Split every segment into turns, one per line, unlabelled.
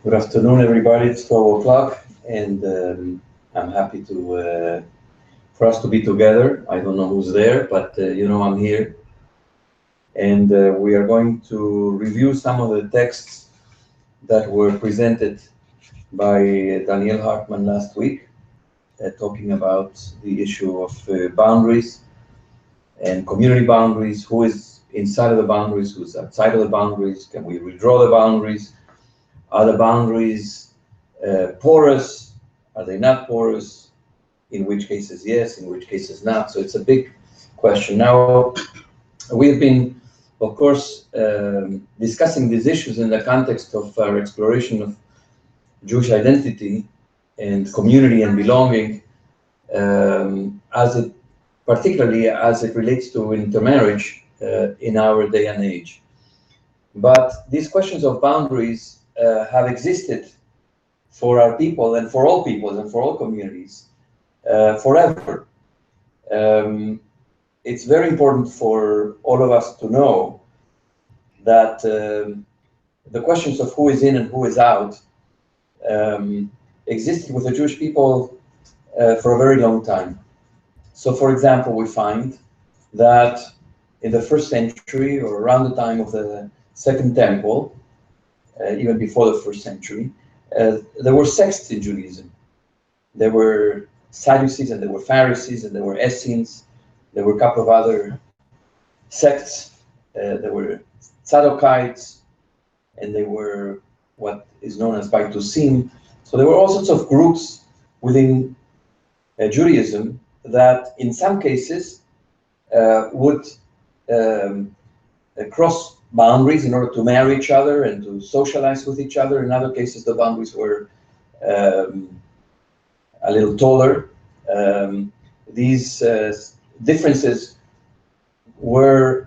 Good afternoon, everybody. It's 12 o'clock, and I'm happy for us to be together. I don't know who's there, but I'm here. And we are going to review some of the texts that were presented by Daniel Hartman last week, talking about the issue of boundaries and community boundaries. Who is inside of the boundaries? Who's outside of the boundaries? Can we redraw the boundaries? Are the boundaries porous? Are they not porous? In which cases yes, in which cases not. So it's a big question. Now, we've been, of course, discussing these issues in the context of our exploration of Jewish identity and community and belonging, particularly as it relates to intermarriage in our day and age. But these questions of boundaries have existed for our people and for all peoples and for all communities forever. It's very important for all of us to know that the questions of who is in and who is out existed with the Jewish people for a very long time. So, for example, we find that in the first century, or around the time of the Second Temple, even before the first century, there were sects in Judaism. There were Sadducees, and there were Pharisees, and there were Essenes. There were a couple of other sects. There were Karaites, and they were what is known as Violators. So there were all sorts of groups within Judaism that, in some cases, would cross boundaries in order to marry each other and to socialize with each other. In other cases, the boundaries were a little taller. These differences were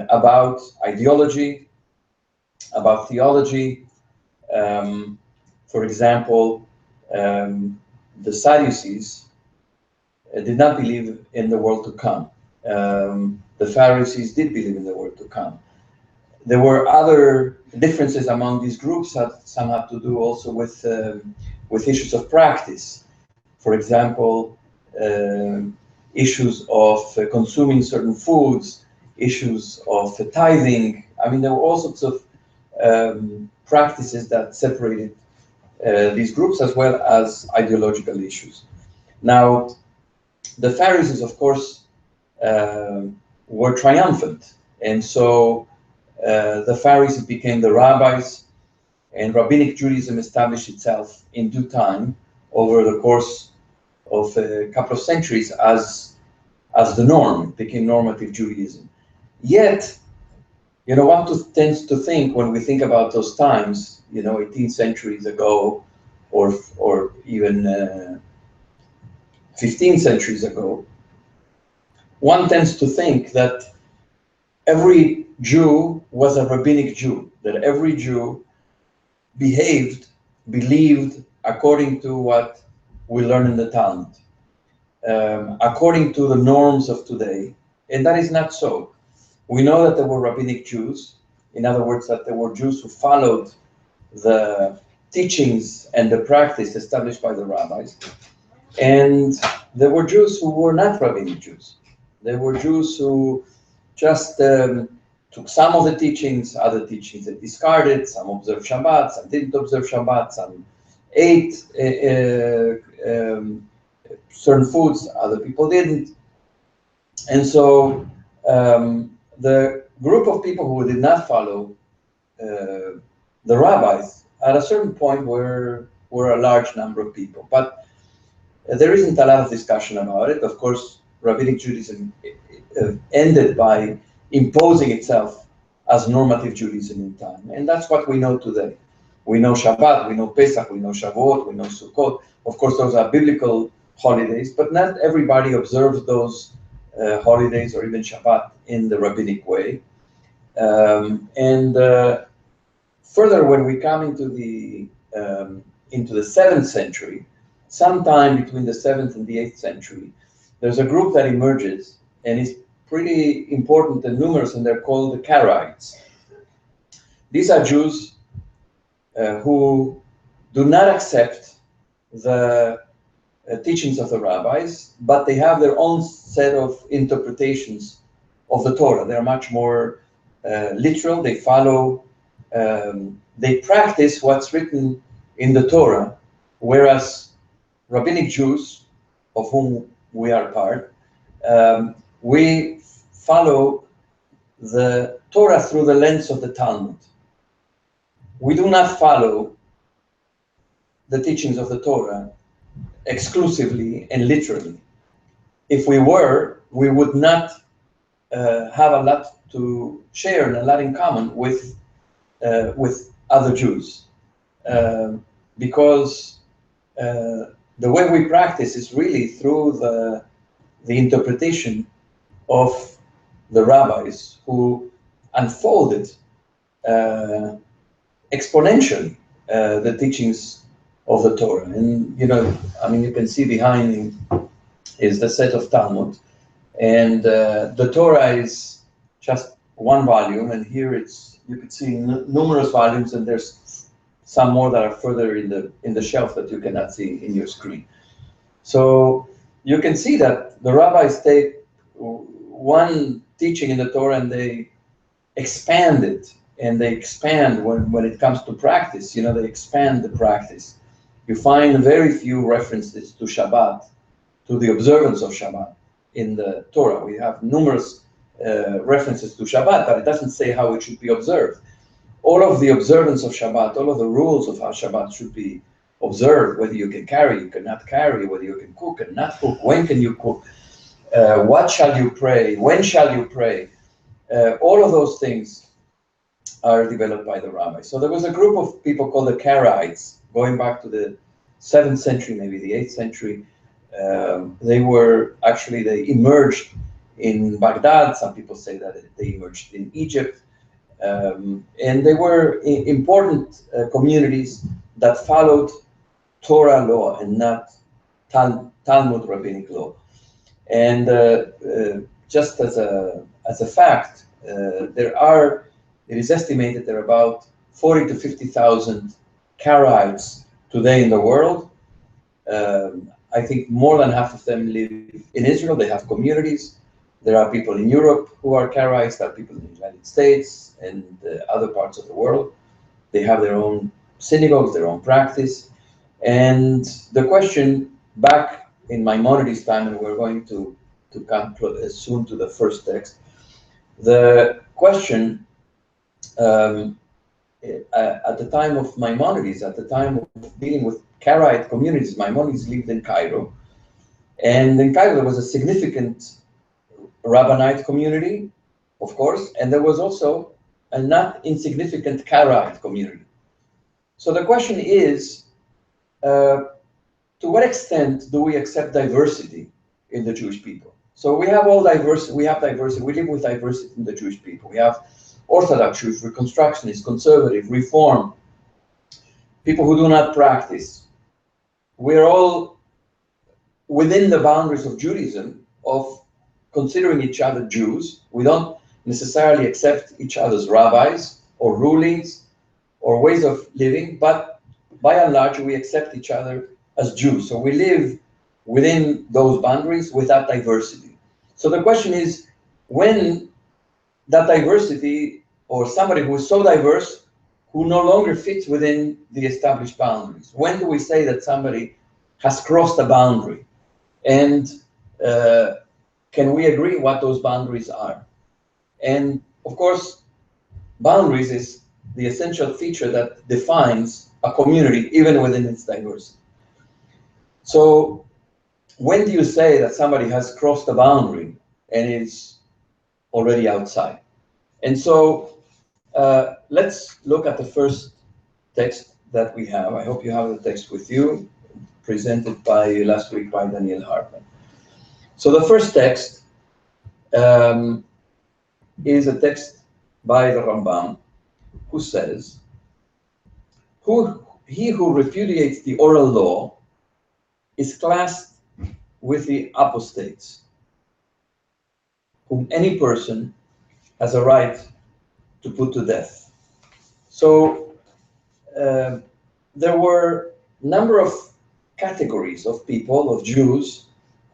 about ideology, about theology. For example, the Sadducees did not believe in the world to come. The Pharisees did believe in the world to come. There were other differences among these groups that some have to do also with issues of practice. For example, issues of consuming certain foods, issues of tithing. I mean, there were all sorts of practices that separated these groups, as well as ideological issues. Now, the Pharisees, of course, were triumphant, and so the Pharisees became the rabbis, and rabbinic Judaism established itself in due time over the course of a couple of centuries as the norm. It became normative Judaism. Yet, one tends to think, when we think about those times, 18 centuries ago, or even 15 centuries ago, one tends to think that every Jew was a rabbinic Jew, that every Jew believed according to what we learn in the Talmud, according to the norms of today, and that is not so. We know that there were rabbinic Jews, in other words, that there were Jews who followed the teachings and the practice established by the rabbis, and there were Jews who were not rabbinic Jews. There were Jews who just took some of the teachings, other teachings they discarded, some observed Shabbat, some didn't observe Shabbat, some ate certain foods, other people didn't. And so the group of people who did not follow the rabbis at a certain point were a large number of people. But there isn't a lot of discussion about it. Of course, rabbinic Judaism ended by imposing itself as normative Judaism in time. And that's what we know today. We know Shabbat, we know Pesach, we know Shavuot, we know Sukkot. Of course, those are biblical holidays, but not everybody observes those holidays or even Shabbat in the rabbinic way. Further, when we come into the 7th century, sometime between the 7th and the 8th century, there's a group that emerges, and is pretty important and numerous, and they're called the Karaites. These are Jews who do not accept the teachings of the rabbis, but they have their own set of interpretations of the Torah. They're much more literal. They follow, they practice what's written in the Torah, whereas rabbinic Jews, of whom we are part, we follow the Torah through the lens of the Talmud. We do not follow the teachings of the Torah exclusively and literally. If we were, we would not have a lot to share and a lot in common with other Jews, because the way we practice is really through the interpretation of the rabbis who unfolded exponentially the teachings of the Torah. And you can see behind me is the set of Talmud, and the Torah is just one volume, and here you can see numerous volumes, and there's some more that are further in the shelf that you cannot see in your screen. So you can see that the rabbis take one teaching in the Torah and they expand it, and they expand when it comes to practice. They expand the practice. You find very few references to Shabbat, to the observance of Shabbat in the Torah. We have numerous references to Shabbat, but it doesn't say how it should be observed. All of the observance of Shabbat, all of the rules of how Shabbat should be observed, whether you can carry, you cannot carry, whether you can cook and not cook, when can you cook, what shall you pray, when shall you pray, all of those things are developed by the rabbis. So there was a group of people called the Karaites, going back to the 7th century, maybe the 8th century. They emerged in Baghdad. Some people say that they emerged in Egypt. And they were important communities that followed Torah law and not Talmud rabbinic law. And just as a fact, it is estimated there are about 40 to 50,000 Karaites today in the world. I think more than half of them live in Israel. They have communities. There are people in Europe who are Karaites. There are people in the United States and other parts of the world. They have their own synagogues, their own practice. And the question back in Maimonides' time, and we're going to come soon to the first text, the question at the time of Maimonides, at the time of dealing with Karaite communities, Maimonides lived in Cairo. And in Cairo, there was a significant Rabbinite community, of course, and there was also a not insignificant Karaite community. So the question is, to what extent do we accept diversity in the Jewish people? So we have diversity, we live with diversity in the Jewish people. We have Orthodox Jews, Reconstructionists, conservative, Reform, people who do not practice. We're all within the boundaries of Judaism, of considering each other Jews. We don't necessarily accept each other's rabbis or rulings or ways of living, but by and large, we accept each other as Jews. So we live within those boundaries without diversity. So the question is, when that diversity, or somebody who is so diverse, who no longer fits within the established boundaries, when do we say that somebody has crossed a boundary? And can we agree what those boundaries are? And of course, boundaries is the essential feature that defines a community, even within its diversity. So when do you say that somebody has crossed a boundary and is already outside? And so let's look at the first text that we have. I hope you have the text with you, presented last week by Daniel Hartman. So the first text is a text by the Rambam, who says, he who repudiates the oral law is classed with the apostates, whom any person has a right to put to death. So there were a number of categories of people, of Jews,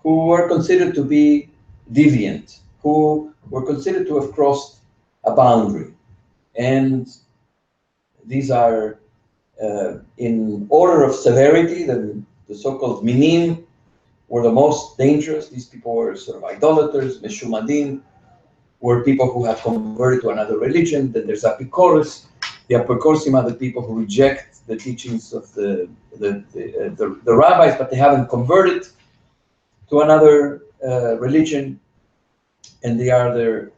who were considered to be deviant, who were considered to have crossed a boundary. And these are in order of severity. The so-called minim were the most dangerous. These people were sort of idolaters. Meshumadim were people who had converted to another religion. Then there's apikoros. The apikoros are the people who reject the teachings of the rabbis, but they haven't converted to another religion. And they are the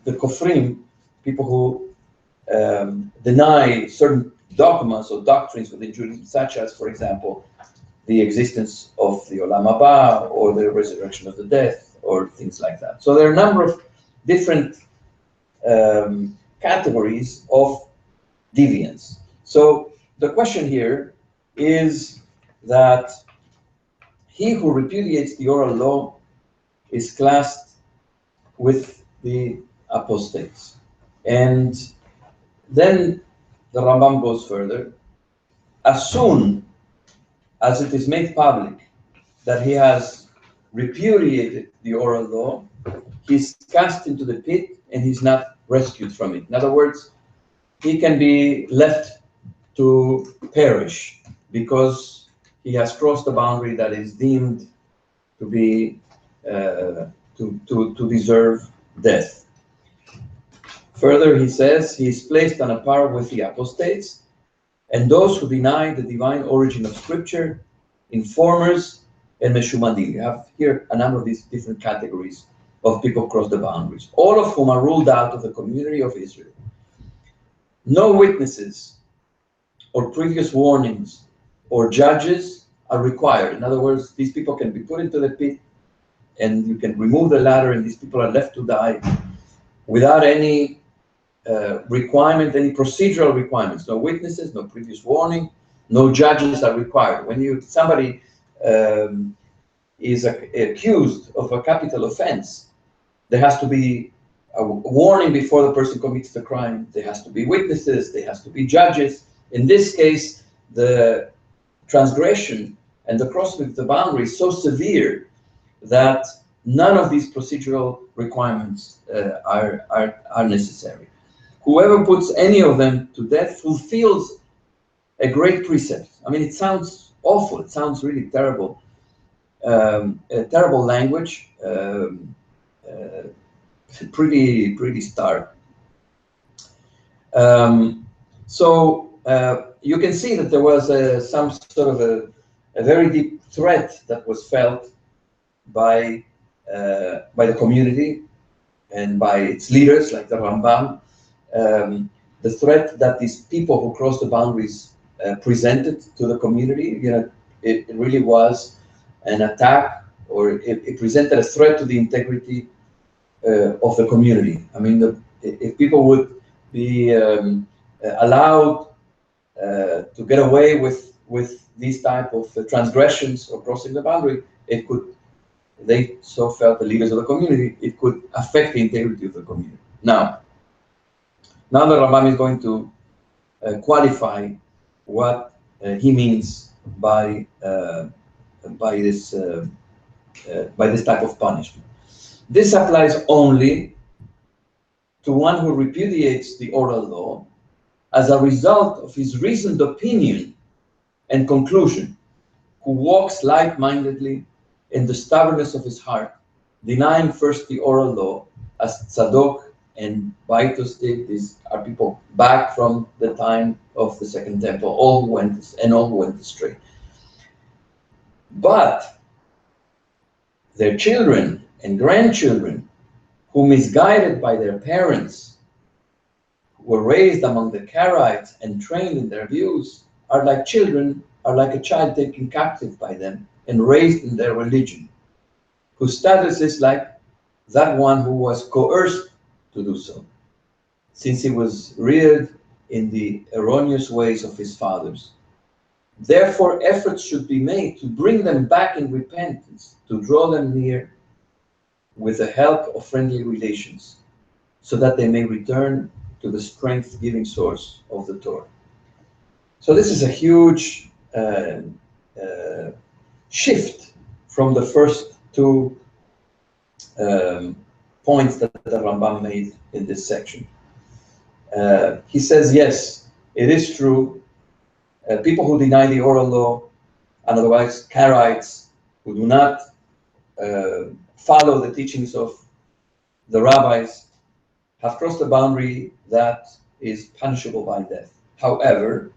kofrim, people who deny certain dogmas or doctrines within Judaism, such as, for example, the existence of the Olam Haba or the resurrection of the dead or things like that. So there are a number of different categories of deviance. So the question here is that he who repudiates the oral law is classed with the apostates. And then the Rambam goes further. As soon as it is made public that he has repudiated the oral law, he's cast into the pit and he's not rescued from it. In other words, he can be left to perish because he has crossed a boundary that is deemed to be to deserve death. Further, he says he is placed on a par with the apostates and those who deny the divine origin of Scripture, informers, and meshumadim. You have here a number of these different categories of people who cross the boundaries, all of whom are ruled out of the community of Israel. No witnesses or previous warnings or judges are required. In other words, these people can be put into the pit and you can remove the ladder and these people are left to die without any requirement, any procedural requirements. No witnesses, no previous warning, no judges are required. When somebody is accused of a capital offense, there has to be a warning before the person commits the crime. There has to be witnesses, there has to be judges. In this case, the transgression and the crossing of the boundary is so severe that none of these procedural requirements are necessary. Whoever puts any of them to death fulfills a great precept. I mean, it sounds awful. It sounds really terrible. A terrible language, pretty stark. So you can see that there was some sort of a very deep threat that was felt by the community and by its leaders, like the Rambam. The threat that these people who crossed the boundaries presented to the community, it really was an attack, or it presented a threat to the integrity of the community. I mean, if people would be allowed to get away with these type of transgressions or crossing the boundary, they so felt, the leaders of the community, it could affect the integrity of the community. Now the Rambam is going to qualify what he means by this type of punishment. This applies only to one who repudiates the oral law as a result of his reasoned opinion and conclusion, who walks like-mindedly in the stubbornness of his heart, denying first the oral law, as Tzadok and Baitos did. These are people back from the time of the Second Temple, all who went astray. But their children and grandchildren, who misguided by their parents, were raised among the Karaites and trained in their views, are like a child taken captive by them and raised in their religion, whose status is like that one who was coerced to do so, since he was reared in the erroneous ways of his fathers. Therefore, efforts should be made to bring them back in repentance, to draw them near with the help of friendly relations, so that they may return to the strength-giving source of the Torah. So this is a huge shift from the first two points that the Rambam made in this section. He says, yes, it is true. People who deny the oral law, and otherwise Karaites, who do not follow the teachings of the rabbis, have crossed a boundary that is punishable by death. However,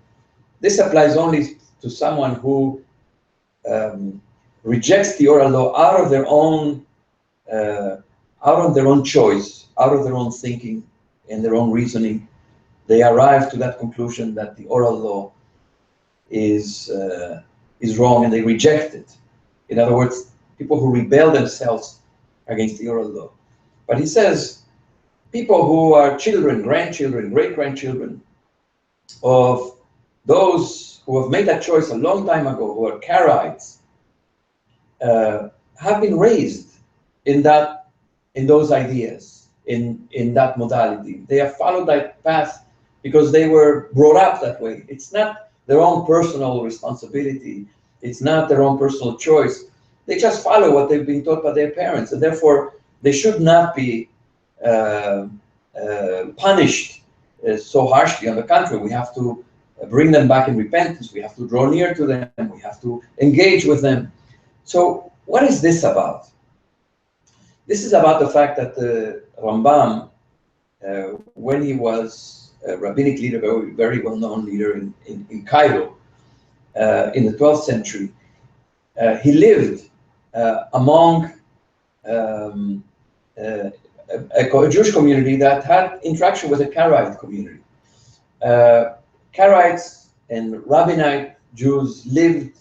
this applies only to someone who rejects the oral law out of their own choice, out of their own thinking and their own reasoning. They arrive to that conclusion that the oral law is wrong, and they reject it. In other words, people who rebel themselves against the oral law. But he says, people who are children, grandchildren, great-grandchildren of those who have made that choice a long time ago, who are Karaites, have been raised in those ideas, in that modality. They have followed that path because they were brought up that way. It's not their own personal responsibility. It's not their own personal choice. They just follow what they've been taught by their parents, and therefore they should not be punished so harshly. On the contrary, we have to bring them back in repentance. We have to draw near to them. We have to engage with them. So what is this about? This is about the fact that the Rambam, when he was a rabbinic leader, very, very well-known leader in Cairo in the 12th century, he lived among a Jewish community that had interaction with a Karaite community. Karaites and Rabbinite Jews lived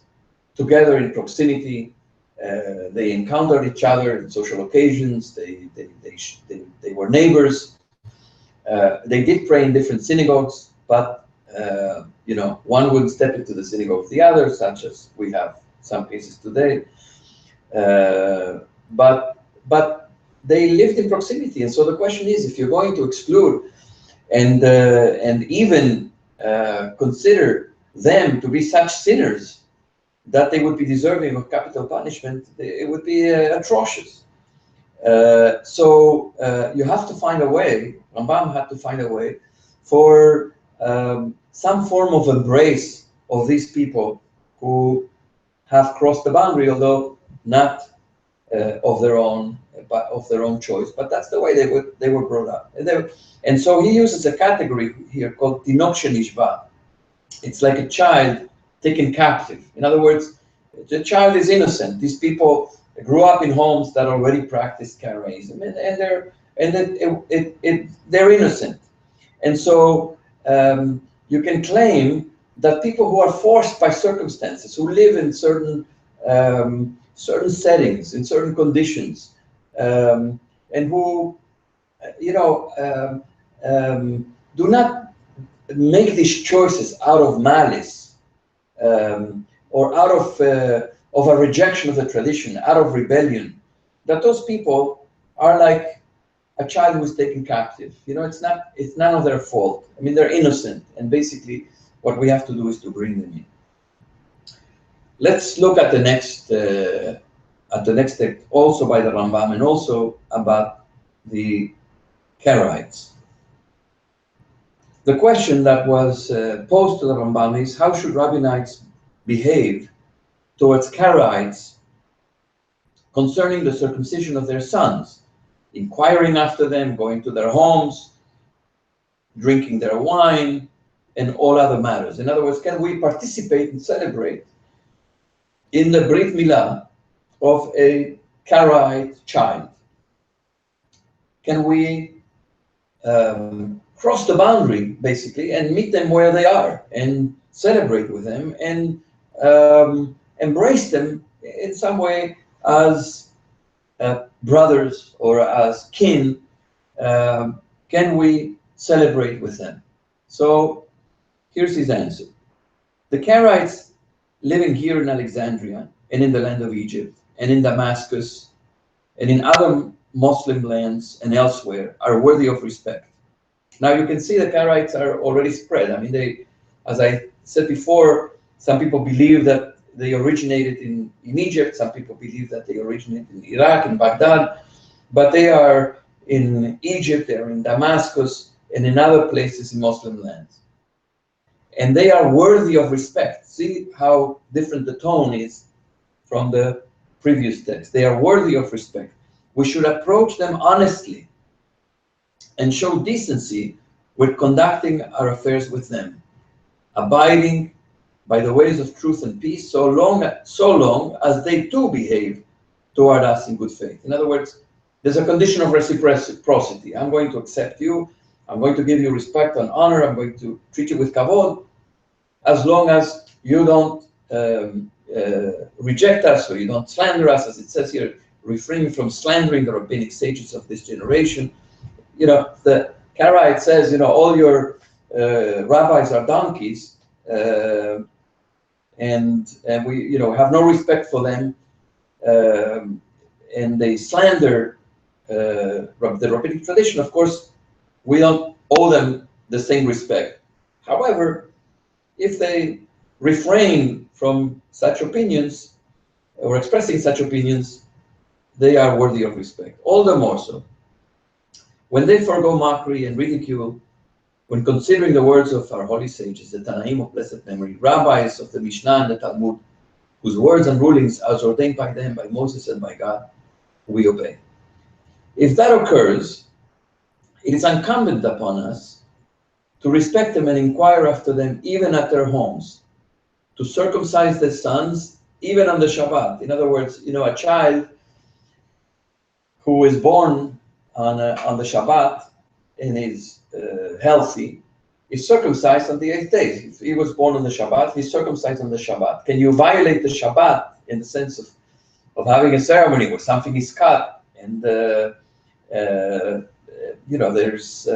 together in proximity. They encountered each other in social occasions. They were neighbors. They did pray in different synagogues, but one would step into the synagogue of the other, such as we have some cases today. But they lived in proximity, and so the question is, if you're going to exclude and even consider them to be such sinners that they would be deserving of capital punishment, it would be atrocious. So you have to find a way, Rambam had to find a way for some form of embrace of these people who have crossed the boundary, although not of their own choice, but that's the way they were brought up. And so he uses a category here called tinok shenishba. It's like a child taken captive. In other words, the child is innocent. These people grew up in homes that already practiced Karaism, and they're innocent. And so you can claim that people who are forced by circumstances, who live in certain settings, in certain conditions, and who do not make these choices out of malice or out of a rejection of the tradition, out of rebellion, that those people are like a child who is taken captive. It's none of their fault. I mean, they're innocent, and basically what we have to do is to bring them in. Let's look at the next text, also by the Rambam, and also about the Karaites. The question that was posed to the Rambam is, how should rabbinites behave towards Karaites concerning the circumcision of their sons, inquiring after them, going to their homes, drinking their wine, and all other matters? In other words, can we participate and celebrate in the Brit Milah of a Karaite child? Can we cross the boundary, basically, and meet them where they are and celebrate with them and embrace them in some way as brothers or as kin? Can we celebrate with them? So here's his answer. The Karaites living here in Alexandria and in the land of Egypt and in Damascus and in other Muslim lands and elsewhere are worthy of respect. Now you can see the Karaites are already spread. I mean, as I said before, some people believe that they originated in Egypt, some people believe that they originated in Iraq, in Baghdad, but they are in Egypt, they're in Damascus, and in other places in Muslim lands. And they are worthy of respect. See how different the tone is from the previous text. They are worthy of respect. We should approach them honestly and show decency with conducting our affairs with them, abiding by the ways of truth and peace, so long as they too behave toward us in good faith. In other words, there's a condition of reciprocity. I'm going to accept you, I'm going to give you respect and honor, I'm going to treat you with kavod, as long as you don't reject us or you don't slander us, as it says here, refrain from slandering the rabbinic sages of this generation. You know, the Karaites says, you know, all your rabbis are donkeys, and we, you know, have no respect for them, and they slander the rabbinic tradition. Of course, we don't owe them the same respect. However, if they refrain from such opinions or expressing such opinions, they are worthy of respect, all the more so when they forego mockery and ridicule, when considering the words of our holy sages, the Tanaim of blessed memory, rabbis of the Mishnah and the Talmud, whose words and rulings are ordained by them, by Moses and by God, we obey. If that occurs, it is incumbent upon us to respect them and inquire after them even at their homes, to circumcise their sons even on the Shabbat. In other words, you know, a child who is born on the Shabbat and is healthy is circumcised on the 8th day. If he was born on the Shabbat, he's circumcised on the Shabbat. Can you violate the Shabbat in the sense of having a ceremony where something is cut and you know, there's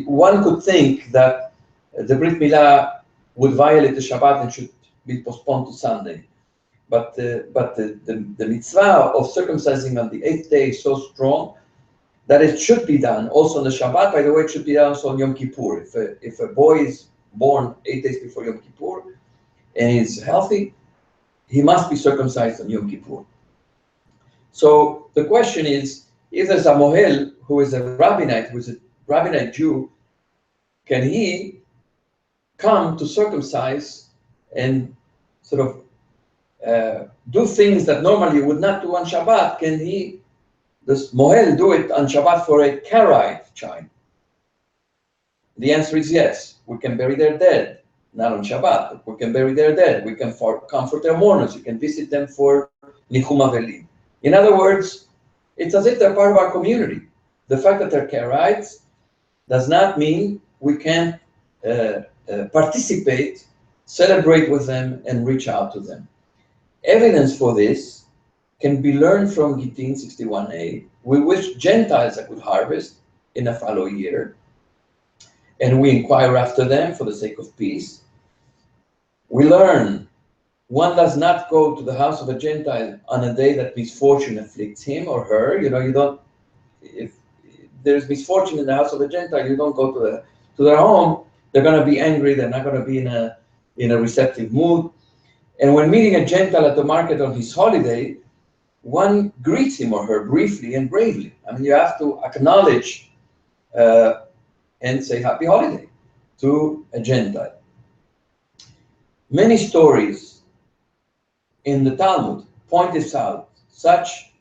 one could think that the Brit Milah would violate the Shabbat and should be postponed to Sunday. But the mitzvah of circumcising on the 8th day is so strong that it should be done also on the Shabbat. By the way, it should be done also on Yom Kippur. If a boy is born 8 days before Yom Kippur and is healthy, he must be circumcised on Yom Kippur. So the question is, if there's a mohel who is a rabbinite, who is a rabbinite Jew, can he come to circumcise and sort of do things that normally you would not do on Shabbat? Can he, this mohel, do it on Shabbat for a Karaite child? The answer is yes. We can bury their dead, not on Shabbat, but we can bury their dead. We can comfort their mourners. You can visit them for Nichum Avelim. In other words, it's as if they're part of our community. The fact that they're Karaites does not mean we can't participate, celebrate with them, and reach out to them. Evidence for this can be learned from Gittin 61a. We wish Gentiles a good harvest in a fallow year, and we inquire after them for the sake of peace. We learn one does not go to the house of a Gentile on a day that misfortune afflicts him or her. You know, you don't, if there's misfortune in the house of a Gentile, you don't go to their home. They're going to be angry. They're not going to be in a receptive mood. And when meeting a Gentile at the market on his holiday, one greets him or her briefly and bravely. I mean, you have to acknowledge and say happy holiday to a Gentile. Many stories in the Talmud point this out, such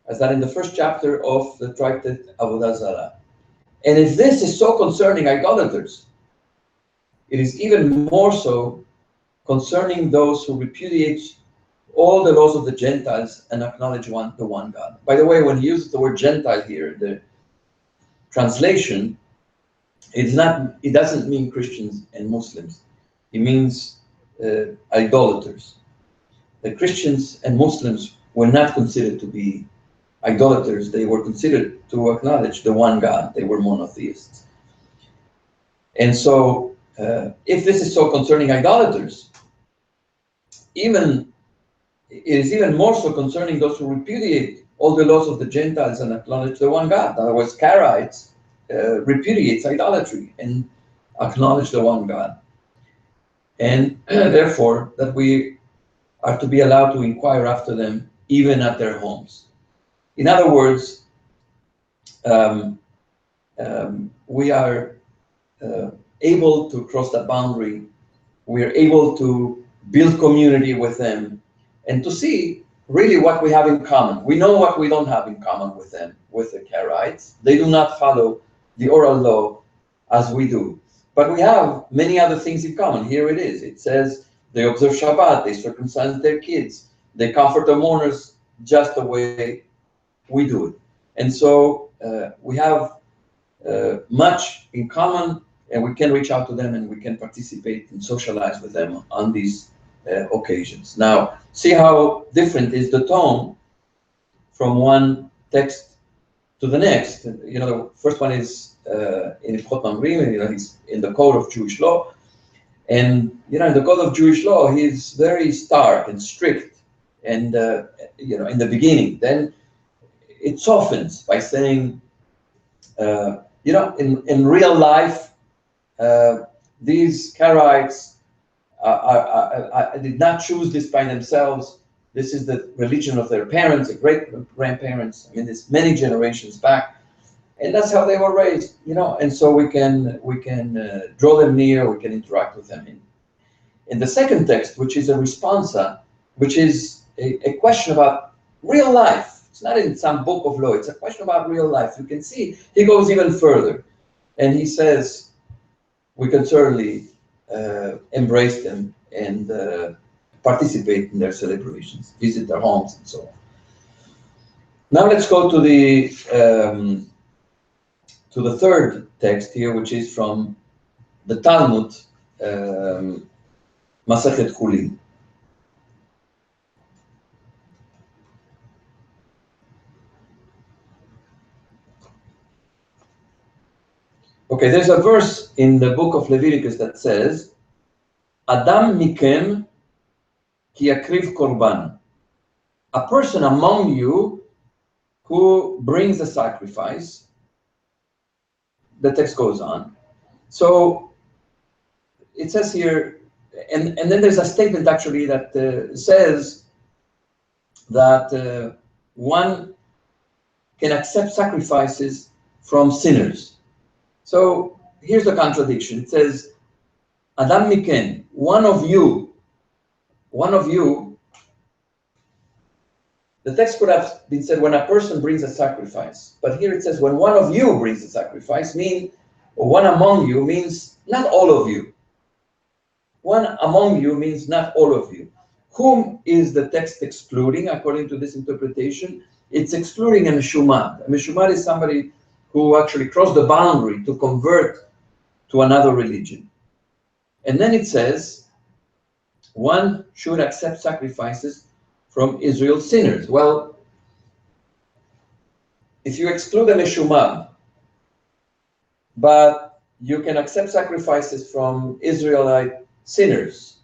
as that in the first chapter of the tractate Avodah Zarah. And if this is so concerning idolaters, it is even more so concerning those who repudiate all the laws of the Gentiles and acknowledge the one God. By the way, when he uses the word Gentile here, the translation, it doesn't mean Christians and Muslims. It means idolaters. The Christians and Muslims were not considered to be idolaters. They were considered to acknowledge the one God. They were monotheists. And so, if this is so concerning idolaters, it is even more so concerning those who repudiate all the laws of the Gentiles and acknowledge the one God. In other words, Karaites repudiates idolatry and acknowledge the one God. and therefore that we are to be allowed to inquire after them even at their homes. In other words, we are able to cross that boundary. We are able to build community with them and to see really what we have in common. We know what we don't have in common with them, with the Karaites. They do not follow the oral law as we do. But we have many other things in common. Here it is. It says they observe Shabbat, they circumcise their kids, they comfort the mourners just the way we do it. And so we have much in common, and we can reach out to them and we can participate and socialize with them on these occasions. Now, see how different is the tone from one text to the next. You know, the first one is in Chot Mamrim, you know, he's in the code of Jewish law. And, you know, in the code of Jewish law, he's very stark and strict. And, you know, in the beginning, then it softens by saying, you know, in real life, these Karaites did not choose this by themselves. This is the religion of their parents, their great-grandparents. I mean, it's many generations back, and that's how they were raised, you know. And so we can draw them near, we can interact with them. In the second text, which is a responsa, which is a question about real life. It's not in some book of law. It's a question about real life. You can see he goes even further, and he says we can certainly embrace them and participate in their celebrations, visit their homes, and so on. Now let's go to the third text here, which is from the Talmud, Masechet Chulin. Okay, there's a verse in the book of Leviticus that says, Adam mikem ki yakriv korban. A person among you who brings a sacrifice. The text goes on. So it says here, and then there's a statement actually that says that one can accept sacrifices from sinners. So here's the contradiction. It says, Adam miken, one of you. The text could have been said when a person brings a sacrifice, but here it says when one of you brings a sacrifice, or one among you means not all of you. One among you means not all of you. Whom is the text excluding according to this interpretation? It's excluding a meshumad. A meshumad is somebody who actually crossed the boundary to convert to another religion. And then it says, one should accept sacrifices from Israel's sinners. Well, if you exclude a meshumad, but you can accept sacrifices from Israelite sinners,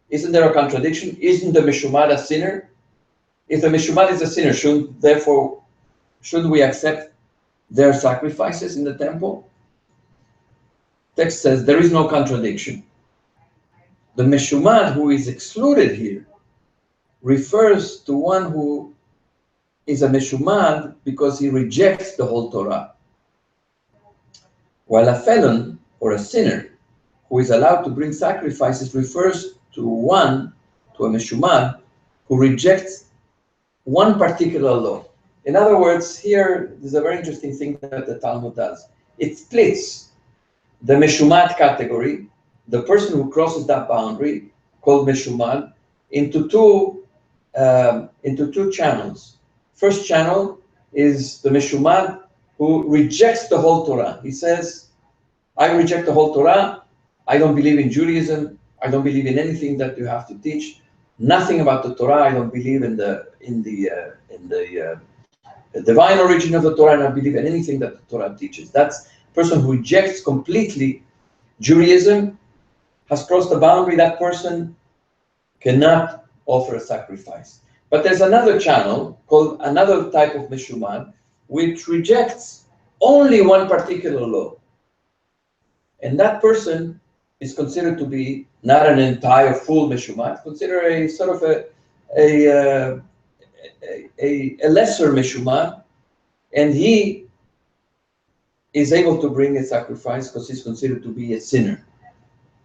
isn't there a contradiction? Isn't the meshumad a sinner? If the meshumad is a sinner, shouldn't we accept their sacrifices in the temple? Text says there is no contradiction. The meshumad who is excluded here refers to one who is a meshumad because he rejects the whole Torah. While a felon or a sinner who is allowed to bring sacrifices refers to a meshumad who rejects one particular law. In other words, here there's a very interesting thing that the Talmud does. It splits the meshumad category, the person who crosses that boundary, called meshumad, into two channels. First channel is the meshumad who rejects the whole Torah. He says, I reject the whole Torah. I don't believe in Judaism. I don't believe in anything that you have to teach. Nothing about the Torah. I don't believe in the divine origin of the Torah, and I believe in anything that the Torah teaches. That's a person who rejects completely Judaism, has crossed the boundary. That person cannot offer a sacrifice. But there's another channel called another type of meshumad, which rejects only one particular law. And that person is considered to be not an entire full Meshumah, considered a sort of a lesser Meshumah, and he is able to bring a sacrifice because he's considered to be a sinner.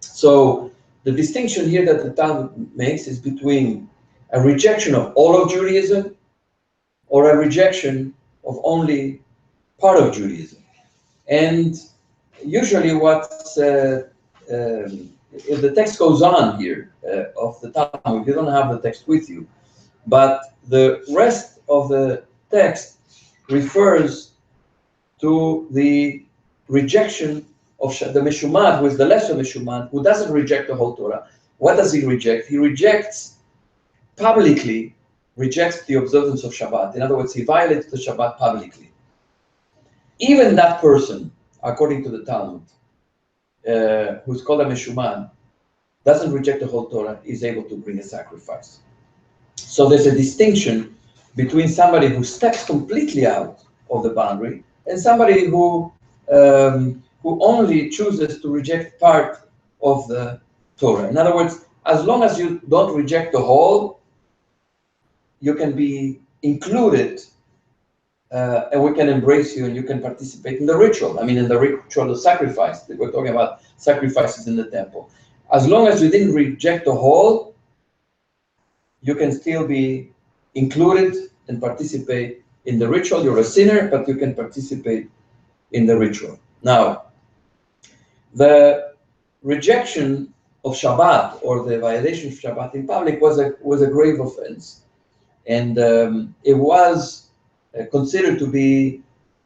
So the distinction here that the Talmud makes is between a rejection of all of Judaism or a rejection of only part of Judaism. And usually what's, if the text goes on here of the Talmud, you don't have the text with you, but the rest of the text refers to the rejection of the Meshumad, who is the lesser Meshumad, who doesn't reject the whole Torah. What does he reject? He publicly rejects the observance of Shabbat. In other words, he violates the Shabbat publicly. Even that person, according to the Talmud, who's called a Meshumad, doesn't reject the whole Torah, is able to bring a sacrifice. So there's a distinction between somebody who steps completely out of the boundary and somebody who only chooses to reject part of the Torah. In other words, as long as you don't reject the whole, you can be included, and we can embrace you, and you can participate in the ritual. I mean, in the ritual of sacrifice. We're talking about sacrifices in the temple. As long as you didn't reject the whole, you can still be included and participate in the ritual. You're a sinner, but you can participate in the ritual. Now, the rejection of Shabbat or the violation of Shabbat in public was a grave offense, and it was considered to be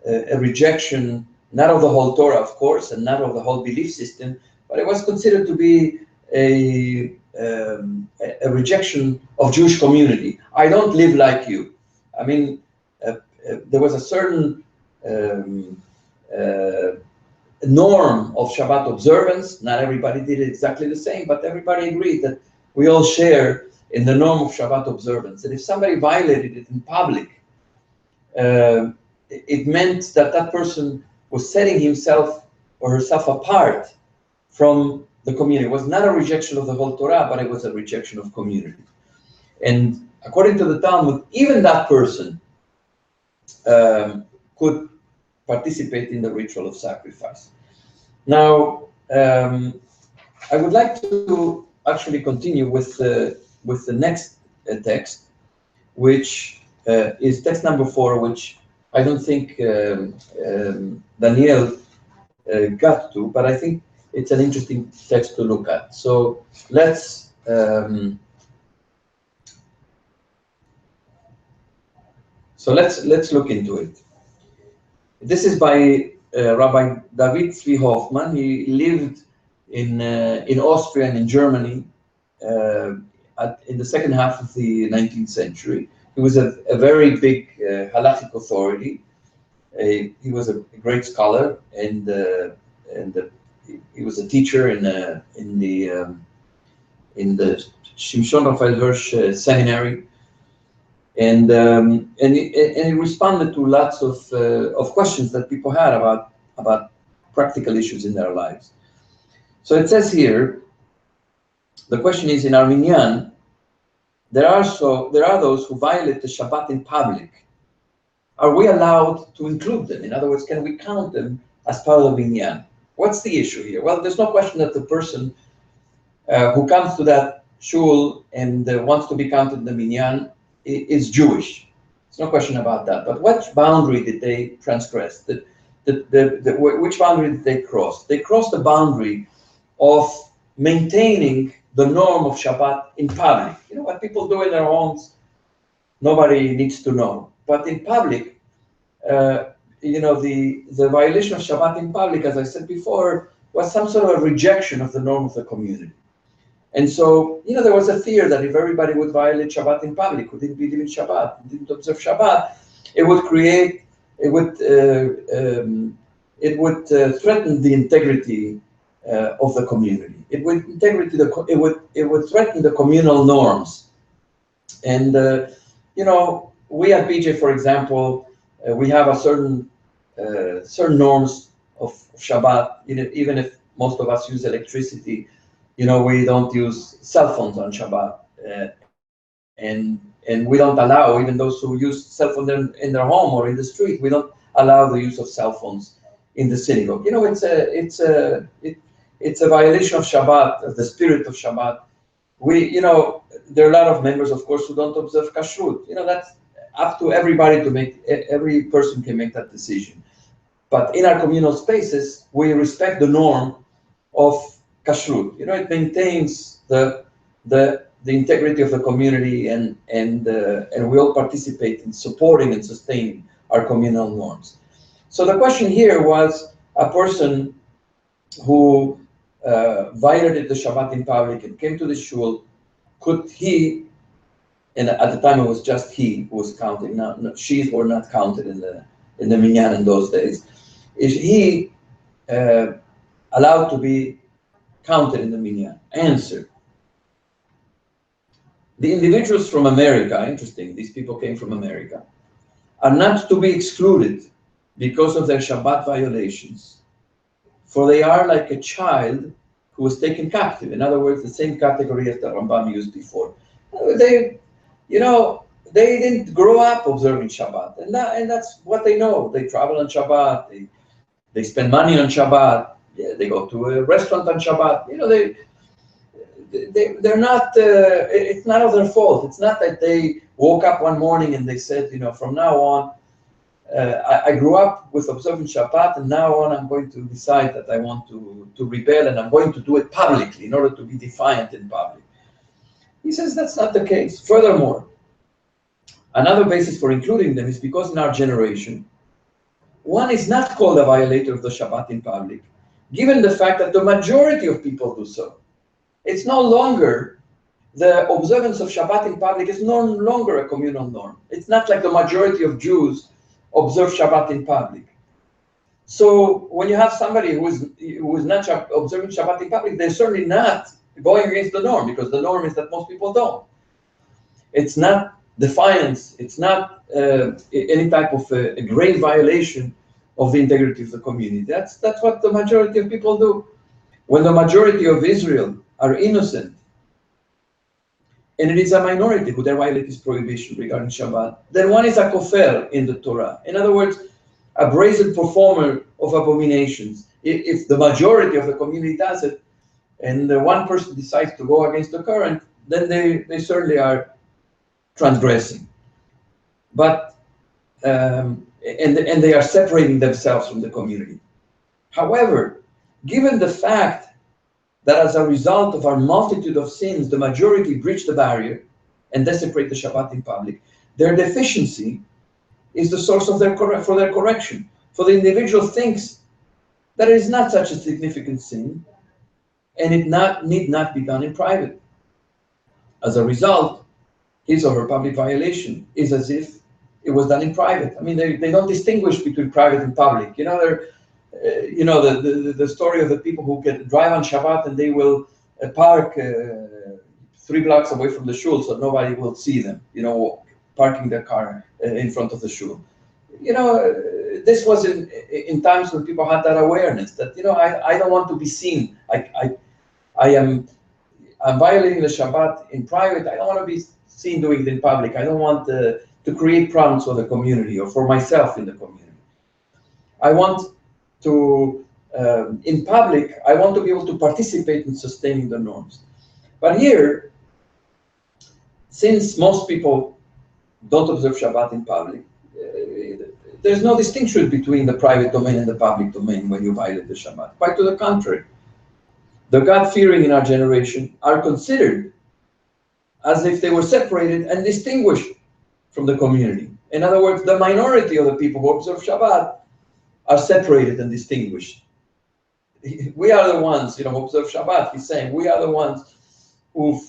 a rejection not of the whole Torah, of course, and not of the whole belief system, but it was considered to be a rejection of Jewish community. I don't live like you. I mean, there was a certain norm of Shabbat observance. Not everybody did it exactly the same, but everybody agreed that we all share in the norm of Shabbat observance. And if somebody violated it in public, it meant that that person was setting himself or herself apart from the community. It was not a rejection of the whole Torah, but it was a rejection of community. And according to the Talmud, even that person could participate in the ritual of sacrifice. Now, I would like to actually continue with the next text, which is text number 4, which I don't think Daniel got to, but I think it's an interesting text to look at. So let's look into it. This is by Rabbi David Zvi Hoffman. He lived in Austria and in Germany in the second half of the 19th century. He was a very big halachic authority. He was a great scholar, and he was a teacher in the Shimshon Raphael Hirsch seminary. And he responded to lots of questions that people had about practical issues in their lives. So it says here, the question is, in Armenian, there are those who violate the Shabbat in public. Are we allowed to include them? In other words, can we count them as part of the minyan? What's the issue here? Well, there's no question that the person who comes to that shul and wants to be counted in the minyan is Jewish. There's no question about that. But what boundary did they transgress? Which boundary did they cross? They crossed the boundary of maintaining the norm of Shabbat in public. You know, what people do in their homes, nobody needs to know. But in public, you know, the violation of Shabbat in public, as I said before, was some sort of a rejection of the norm of the community. And so, you know, there was a fear that if everybody would violate Shabbat in public, who didn't believe in Shabbat, didn't observe Shabbat, it would threaten the integrity of the community. It would threaten the communal norms. And you know, we at BJ, for example, we have a certain norms of Shabbat. You know, even if most of us use electricity. You know, we don't use cell phones on Shabbat, and we don't allow even those who use cell phones in their home or in the street. We don't allow the use of cell phones in the synagogue. You know, it's a violation of Shabbat, of the spirit of Shabbat. You know, there are a lot of members, of course, who don't observe kashrut. You know, that's up to everybody to make. Every person can make that decision. But in our communal spaces, we respect the norm of kashrut. You know, it maintains the integrity of the community, and we all participate in supporting and sustaining our communal norms. So the question here was a person who violated the Shabbat in public and came to the shul. Could he, and at the time it was just he who was counting, not she's were not counted in the minyan in those days. Is he allowed to be counted in the minyan? Answer: the individuals from America, interesting, these people came from America, are not to be excluded because of their Shabbat violations, for they are like a child who was taken captive. In other words, the same category as the Rambam used before. They, you know, they didn't grow up observing Shabbat, and that's what they know. They travel on Shabbat, they spend money on Shabbat, they go to a restaurant on Shabbat. You know, they're not, it's not of their fault. It's not that they woke up one morning and they said, you know, from now on, I grew up with observing Shabbat, and now on I'm going to decide that I want to rebel, and I'm going to do it publicly in order to be defiant in public. He says that's not the case. Furthermore, another basis for including them is because in our generation, one is not called a violator of the Shabbat in public, given the fact that the majority of people do so. It's no longer, the observance of Shabbat in public is no longer a communal norm. It's not like the majority of Jews observe Shabbat in public. So when you have somebody who is not observing Shabbat in public, they're certainly not going against the norm, because the norm is that most people don't. It's not defiance. It's not any type of a grave violation of the integrity of the community. That's what the majority of people do. When the majority of Israel are innocent, and it is a minority who violate this prohibition regarding Shabbat, then one is a kofar in the Torah. In other words, a brazen performer of abominations. If the majority of the community does it, and the one person decides to go against the current, then they certainly are transgressing. But and they are separating themselves from the community. However, given the fact that as a result of our multitude of sins, the majority breach the barrier and desecrate the Shabbat in public, their deficiency is the source of their correction. For the individual thinks that it is not such a significant sin, and it need not be done in private. As a result, his or her public violation is as if it was done in private. I mean, they don't distinguish between private and public. You know, you know, the story of the people who drive on Shabbat and they will park 3 blocks away from the shul so nobody will see them, you know, parking their car in front of the shul. You know, this was in times when people had that awareness that, you know, I don't want to be seen. I'm violating the Shabbat in private. I don't want to be seen doing it in public. I don't want to create problems for the community or for myself in the community. I want to, in public, I want to be able to participate in sustaining the norms. But here, since most people don't observe Shabbat in public, there's no distinction between the private domain and the public domain when you violate the Shabbat. Quite to the contrary. The God-fearing in our generation are considered as if they were separated and distinguished from the community. In other words, the minority of the people who observe Shabbat are separated and distinguished. We are the ones, you know, who observe Shabbat. He's saying we are the ones who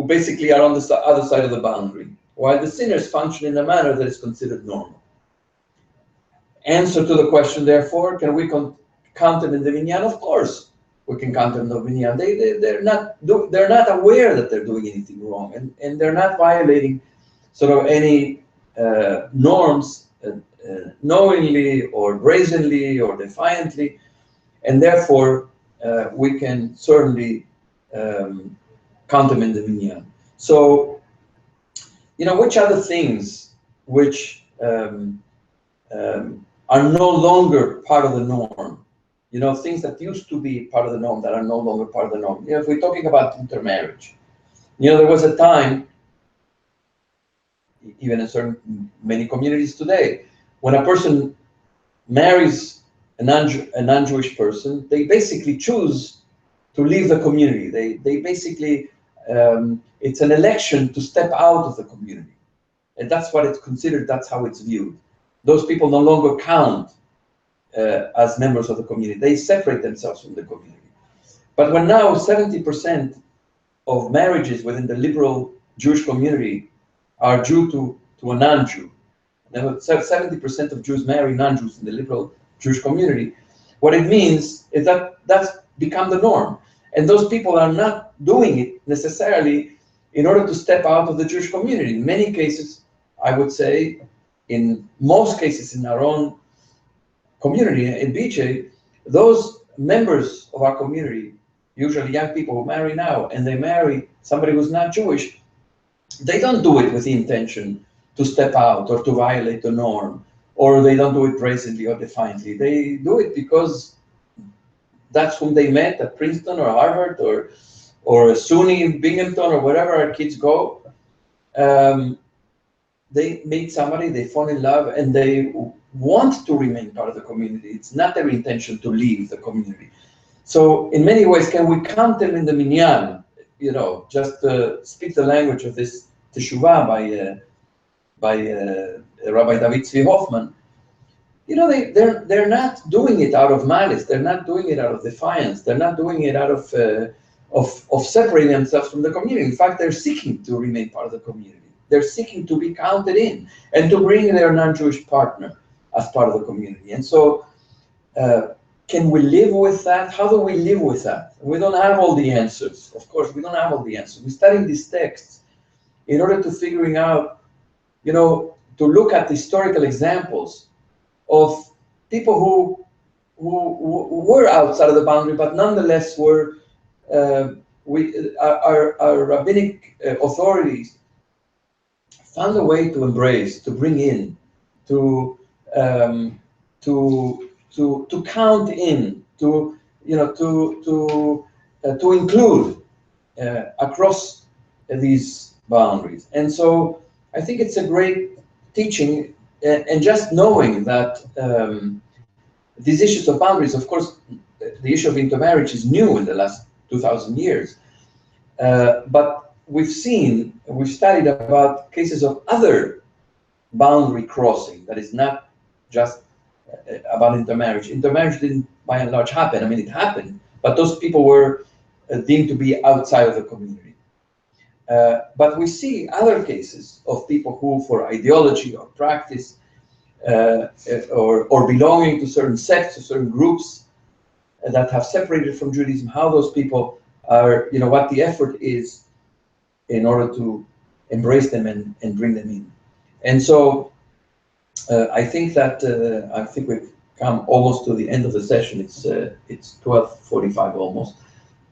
basically are on the other side of the boundary, while the sinners function in a manner that is considered normal. Answer to the question, therefore, can we count them in the minyan? Of course, we can count them in the minyan. They're not aware that they're doing anything wrong, and they're not violating sort of any norms knowingly or brazenly or defiantly, and therefore we can certainly count them in the minyan. So, which are the things which are no longer part of the norm? Things that used to be part of the norm that are no longer part of the norm. If we're talking about intermarriage, there was a time, even in many communities today, when a person marries a non-Jewish person, they basically choose to leave the community. They basically, it's an election to step out of the community. And that's what it's considered, that's how it's viewed. Those people no longer count as members of the community. They separate themselves from the community. But when now 70% of marriages within the liberal Jewish community are due to a non-Jew, 70% of Jews marry non-Jews in the liberal Jewish community, what it means is that that's become the norm. And those people are not doing it necessarily in order to step out of the Jewish community. In many cases, I would say, in most cases in our own community, in BJ, those members of our community, usually young people who marry now, and they marry somebody who's not Jewish, they don't do it with the intention to step out or to violate the norm, or they don't do it brazenly or defiantly. They do it because that's whom they met at Princeton or Harvard or SUNY in Binghamton or wherever our kids go. They meet somebody, they fall in love, and they want to remain part of the community. It's not their intention to leave the community. So in many ways, can we count them in the minyan? Just speak the language of this teshuvah by Rabbi David Tzvi Hoffman. They're not doing it out of malice. They're not doing it out of defiance. They're not doing it out of separating themselves from the community. In fact, they're seeking to remain part of the community. They're seeking to be counted in and to bring their non-Jewish partner as part of the community. And so, can we live with that? How do we live with that? We don't have all the answers. Of course, we don't have all the answers. We're studying these texts in order to figuring out, to look at historical examples of people who were outside of the boundary, but nonetheless were, our rabbinic authorities found a way to embrace, to bring in, to count in, to include across these boundaries. And so I think it's a great teaching, and just knowing that these issues of boundaries, of course, the issue of intermarriage is new in the last 2,000 years, but we've studied about cases of other boundary crossing that is not just about intermarriage. Intermarriage didn't, by and large, happen. I mean, it happened, but those people were deemed to be outside of the community. But we see other cases of people who, for ideology or practice, or belonging to certain sects or certain groups that have separated from Judaism, how those people are, what the effort is in order to embrace them and bring them in. And so I think that we've come almost to the end of the session. It's 12:45 almost.